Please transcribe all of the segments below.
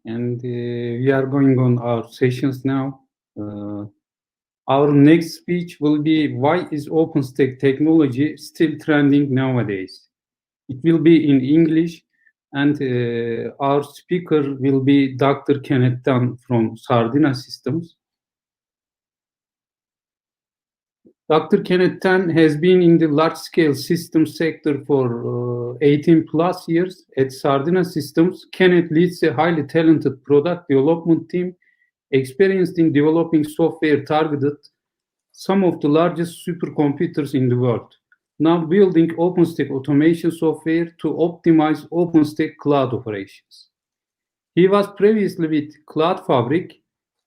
and we are going on our sessions now. Our next speech will be why is OpenStack technology still trending nowadays? It will be in English, and our speaker will be Dr. Kenneth Tan from Sardina Systems. Dr. Kenneth Tan has been in the large-scale systems sector for 18 plus years. At Sardina Systems, Kenneth leads a highly talented product development team experienced in developing software targeted some of the largest supercomputers in the world, now building OpenStack automation software to optimize OpenStack cloud operations. He was previously with Cloud Fabric,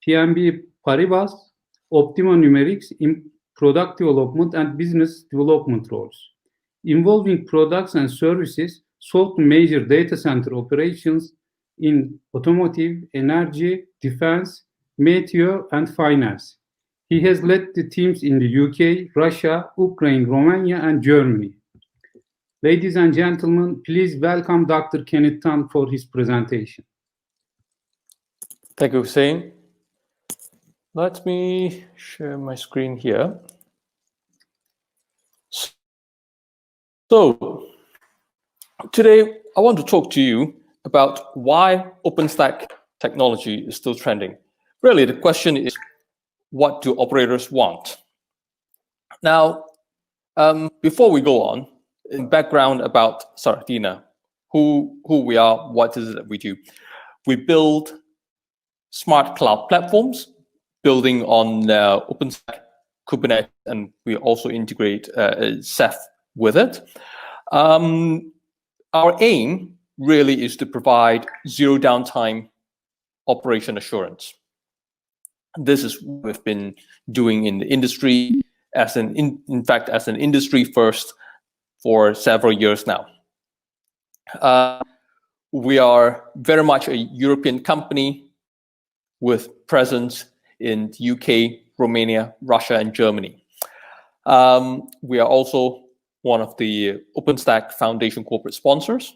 PNB Paribas, Optima Numerics in product development and business development roles, involving products and services sold to major data center operations in automotive, energy, defense, meteo, and finance. He has led the teams in the UK, Russia, Ukraine, Romania, and Germany. Ladies and gentlemen, please welcome Dr. Kenneth Tan for his presentation. Thank you, Hussein. Let me share my screen here. So, today I want to talk to you about why OpenStack technology is still trending. Really, the question is, what do operators want? Now, before we go on, in background about Sardina, who we are, what is it that we do? We build smart cloud platforms, building on OpenStack, Kubernetes, and we also integrate Ceph with it. Our aim really is to provide zero downtime operation assurance. This is what we've been doing in the industry, in fact, as an industry first for several years now. We are very much a European company with presence in the UK, Romania, Russia, and Germany. We are also one of the OpenStack Foundation corporate sponsors.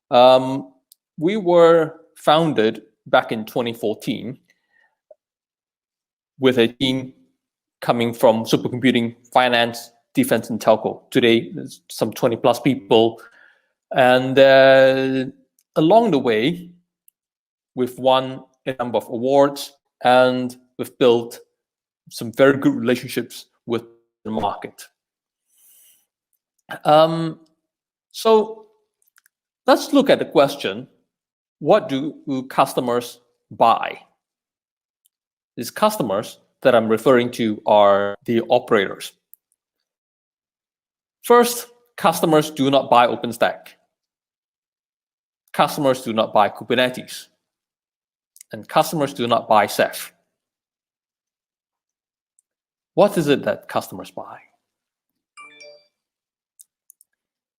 We were founded back in 2014 with a team coming from supercomputing, finance, defense, and telco. Today, there's some 20 plus people. And along the way, we've won a number of awards, and we've built some very good relationships with the market. So let's look at the question, what do customers buy? These customers that I'm referring to are the operators. First, customers do not buy OpenStack. Customers do not buy Kubernetes. And customers do not buy Ceph. What is it that customers buy?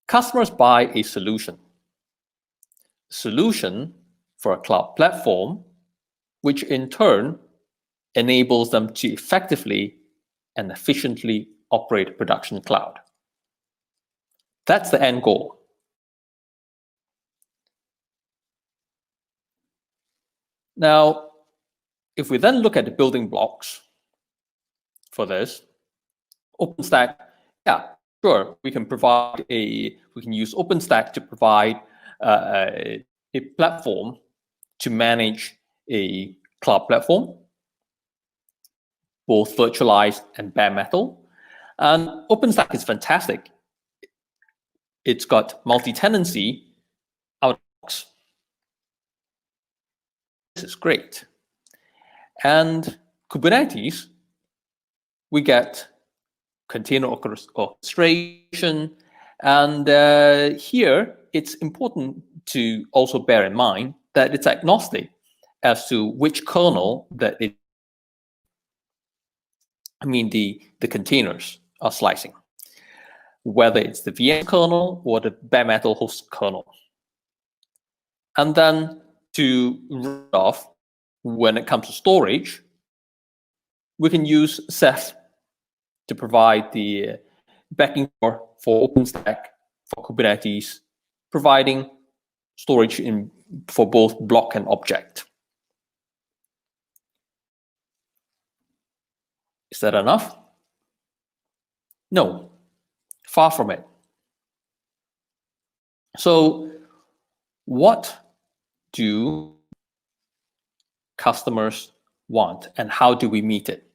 Customers buy a solution. Solution for a cloud platform, which in turn enables them to effectively and efficiently operate a production cloud. That's the end goal. Now, if we then look at the building blocks for this, OpenStack, yeah, sure, we can use OpenStack to provide a platform to manage a cloud platform, both virtualized and bare metal. And OpenStack is fantastic. It's got multi-tenancy out of the box. This is great. And Kubernetes, we get container orchestration. And here, it's important to also bear in mind that it's agnostic as to which kernel that the containers are slicing, whether it's the VM kernel or the bare metal host kernel. And then to round off, when it comes to storage, we can use Ceph to provide the backing for OpenStack, for Kubernetes, providing storage for both block and object. Is that enough? No, far from it. So what do customers want and how do we meet it?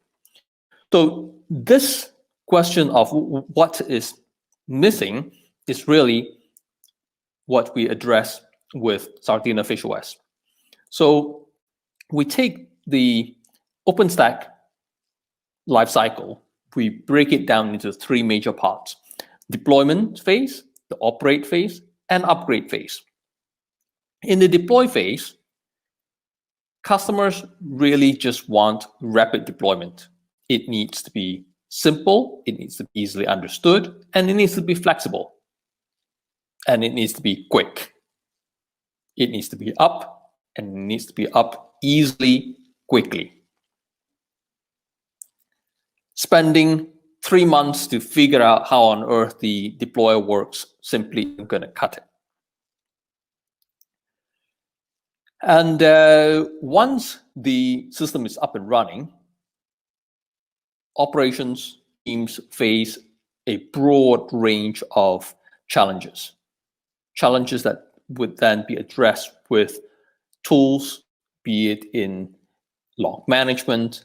So this question of what is missing is really what we address with Sardina FishOS. So we take the OpenStack lifecycle, we break it down into three major parts: deployment phase, the operate phase, and upgrade phase. In the deploy phase, customers really just want rapid deployment. It needs to be simple, it needs to be easily understood, and it needs to be flexible. And it needs to be quick. It needs to be up, and it needs to be up easily, quickly. Spending 3 months to figure out how on earth the deployer works simply isn't going to cut it. And once the system is up and running, operations teams face a broad range of challenges that would then be addressed with tools, be it in log management,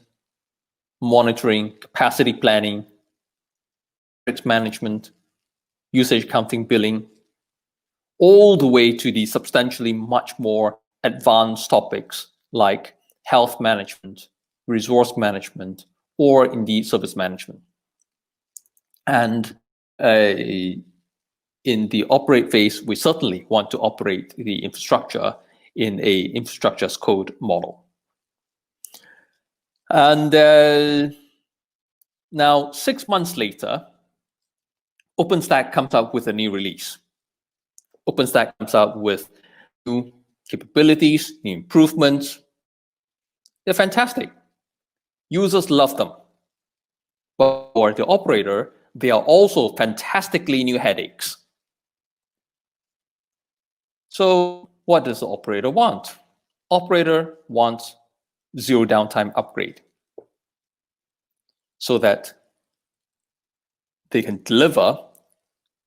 monitoring, capacity planning, risk management, usage accounting, billing, all the way to the substantially much more advanced topics like health management, resource management, or indeed service management. And in the operate phase, we certainly want to operate the infrastructure in a infrastructure as code model. And now 6 months later, OpenStack comes out with a new release. OpenStack comes out with new capabilities, new improvements. They're fantastic. Users love them. But for the operator, they are also fantastically new headaches. So what does the operator want? Operator wants zero downtime upgrade so that they can deliver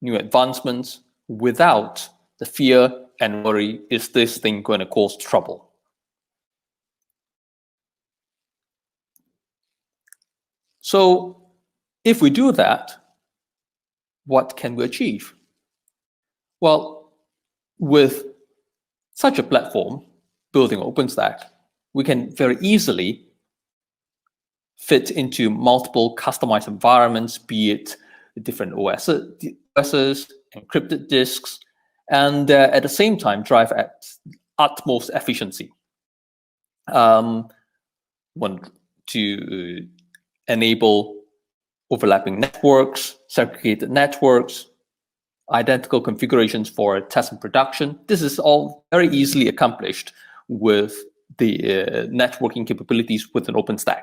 new advancements without the fear and worry, is this thing going to cause trouble? So if we do that, what can we achieve? Well, with such a platform, building OpenStack, we can very easily fit into multiple customized environments, be it different OSs, encrypted disks, and at the same time drive at utmost efficiency. Want to enable overlapping networks, segregated networks, identical configurations for test and production. This is all very easily accomplished with the networking capabilities within OpenStack.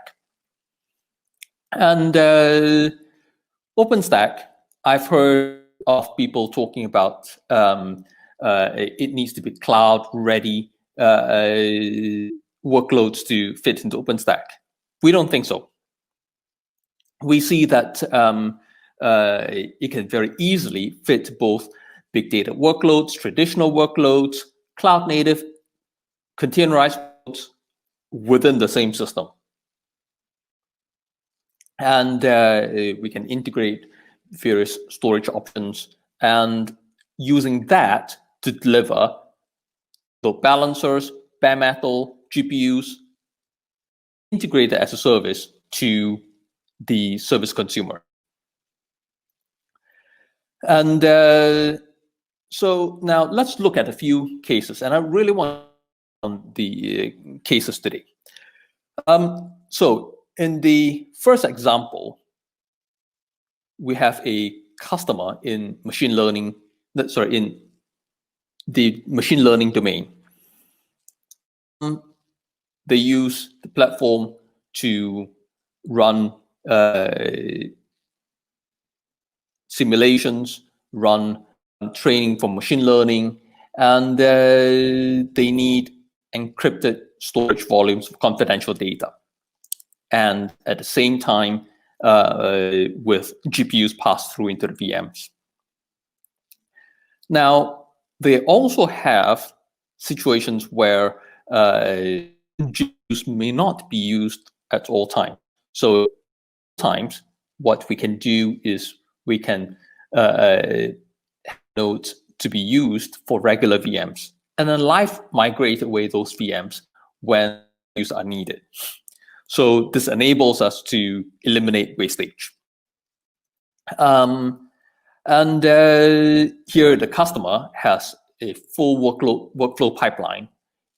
And OpenStack, I've heard of people talking about it needs to be cloud-ready workloads to fit into OpenStack. We don't think so. We see that it can very easily fit both big data workloads, traditional workloads, cloud-native, containerized workloads within the same system. And we can integrate various storage options and using that to deliver load balancers, bare metal, GPUs, integrated as a service to the service consumer. And so now let's look at a few cases, and I really want on the cases today. So in the first example, we have a customer in machine learning, in the machine learning domain. They use the platform to run simulations, run training for machine learning, and they need encrypted storage volumes of confidential data. And at the same time, with GPUs passed through into the VMs. Now, they also have situations where GPUs may not be used at all times. So times, what we can do is we can nodes to be used for regular VMs, and then live migrate away those VMs when use are needed. So this enables us to eliminate wastage. And here the customer has a full workflow pipeline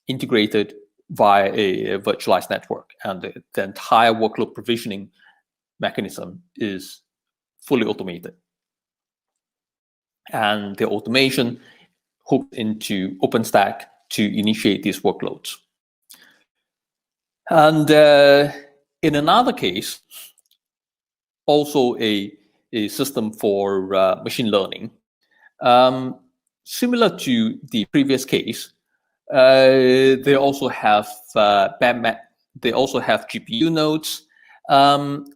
integrated via a virtualized network, and the entire workload provisioning mechanism is fully automated. And the automation hooked into OpenStack to initiate these workloads. And in another case, also a system for machine learning, similar to the previous case, they also have GPU nodes.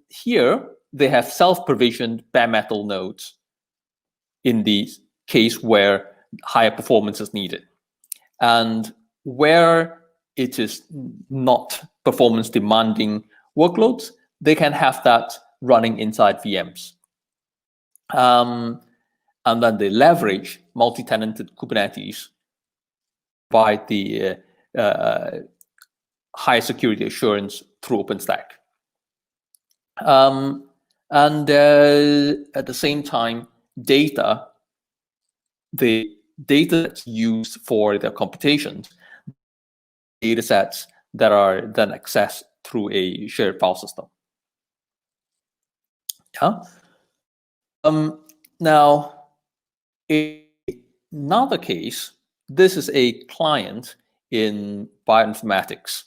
Here they have self-provisioned bare metal nodes in the case where higher performance is needed, and where it is not performance demanding workloads, they can have that running inside VMs. And then they leverage multi-tenanted Kubernetes by the high security assurance through OpenStack. And at the same time, the data that's used for their computations, data sets that are then accessed through a shared file system. Yeah. Now, in another case, this is a client in bioinformatics.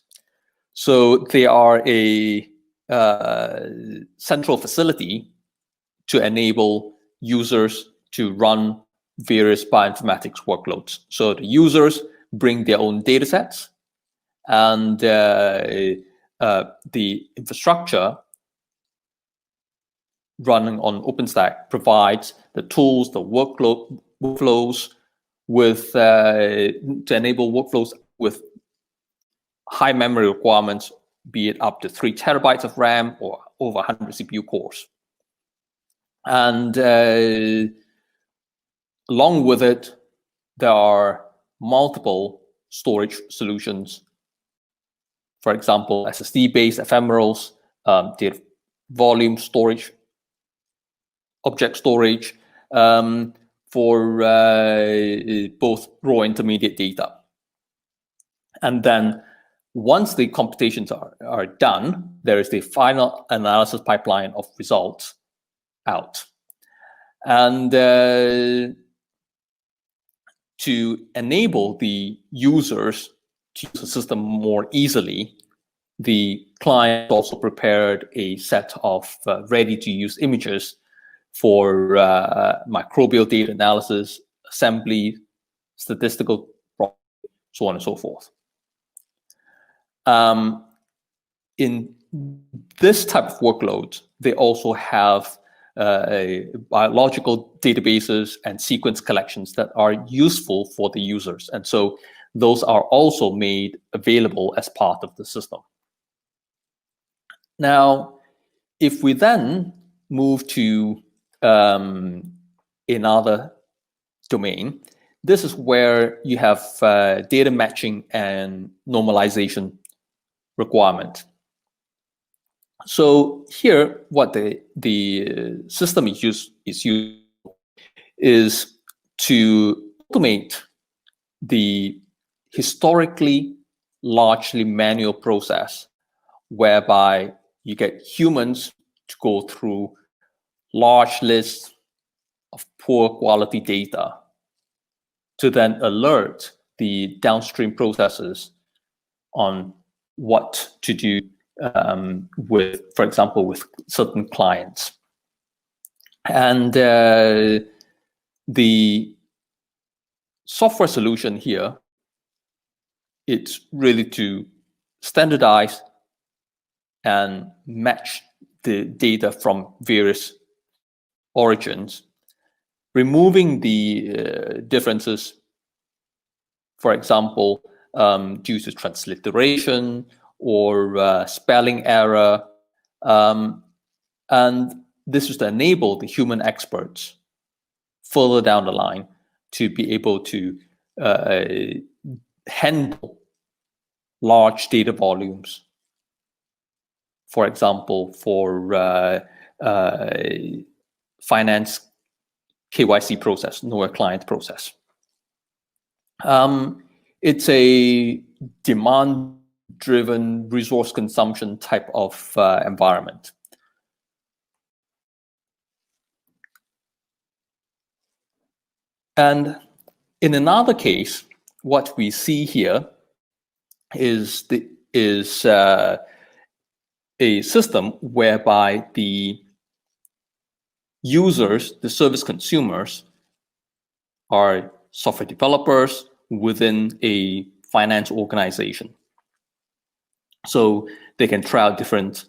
So they are a central facility to enable users to run various bioinformatics workloads. So the users bring their own data sets, and the infrastructure running on OpenStack provides the tools, the workflows with to enable workflows with high memory requirements, be it up to 3 terabytes of RAM or over 100 CPU cores. And along with it, there are multiple storage solutions. For example, SSD-based ephemerals, data volume storage, object storage for both raw and intermediate data. And then once the computations are done, there is the final analysis pipeline of results out. And to enable the users to use the system more easily, the client also prepared a set of ready-to-use images for microbial data analysis, assembly, statistical, so on and so forth. In this type of workload, they also have biological databases and sequence collections that are useful for the users. And so those are also made available as part of the system. Now, if we then move to another domain, this is where you have data matching and normalization requirement. So here, what the system is used is to automate the historically largely manual process, whereby you get humans to go through large lists of poor quality data to then alert the downstream processes on what to do with, for example, with certain clients. And the software solution here, it's really to standardize and match the data from various origins, removing the differences, for example, due to transliteration or spelling error. And this is to enable the human experts further down the line to be able to handle large data volumes. For example, for finance KYC process, know a client process. It's a demand-driven resource consumption type of environment. And in another case, what we see here is a system whereby the users, the service consumers, are software developers within a finance organization. So they can try out different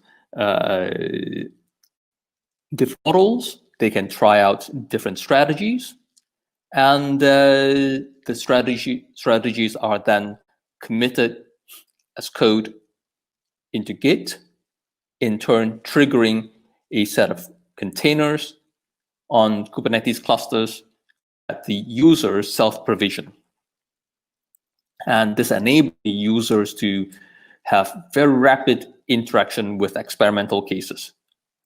models, they can try out different strategies, and the strategies are then committed as code into Git, in turn triggering a set of containers on Kubernetes clusters that the users self-provision. And this enables the users to have very rapid interaction with experimental cases.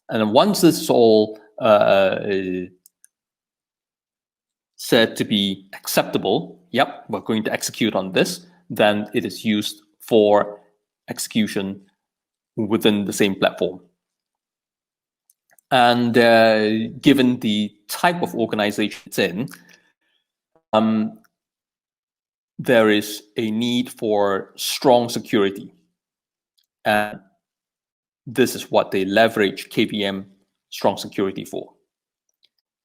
And once this is all said to be acceptable, yep, we're going to execute on this, then it is used for execution within the same platform. And given the type of organization it's in, there is a need for strong security. And this is what they leverage KVM strong security for.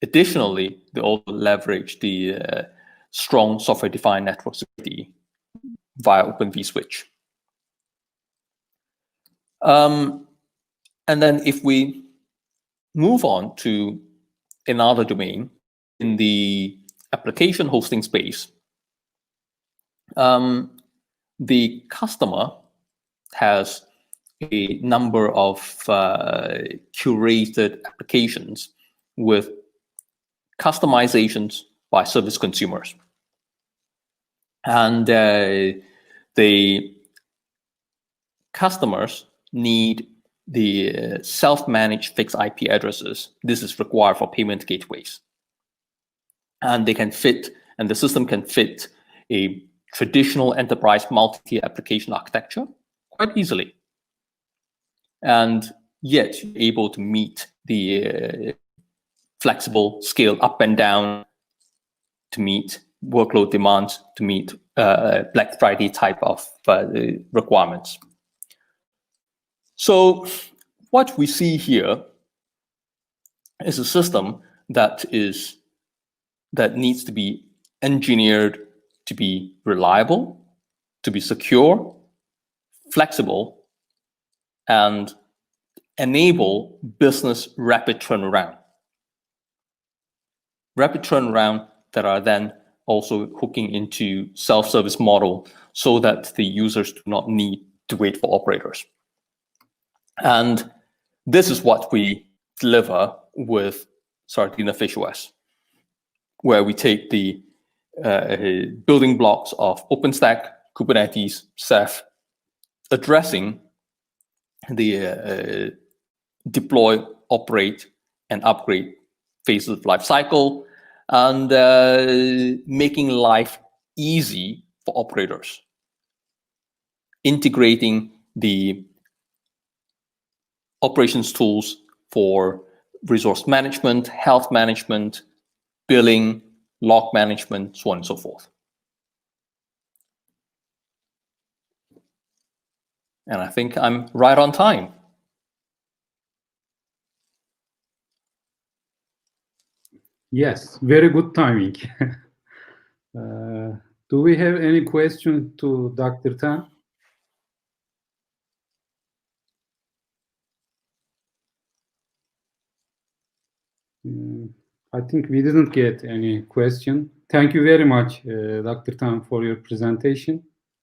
Additionally, they also leverage the strong software-defined network security via Open vSwitch. And then if we move on to another domain in the application hosting space, the customer has a number of curated applications with customizations by service consumers. And the customers need the self-managed fixed IP addresses. This is required for payment gateways. And they can fit, and the system can fit a traditional enterprise multi-tier application architecture quite easily. And yet you're able to meet the flexible scale up and down to meet workload demands, to meet Black Friday type of requirements. So what we see here is a system that needs to be engineered to be reliable, to be secure, flexible, and enable business rapid turnaround. Rapid turnaround that are then also hooking into self-service model so that the users do not need to wait for operators. And this is what we deliver with Sardina FishOS, where we take the building blocks of OpenStack, Kubernetes, Ceph, addressing the deploy, operate, and upgrade phases of life cycle, and making life easy for operators, integrating the operations tools for resource management, health management, billing, log management, so on and so forth. And I think I'm right on time. Yes, very good timing. Do we have any question to Dr. Tan? I think we didn't get any question. Thank you very much, Dr. Tan, for your presentation.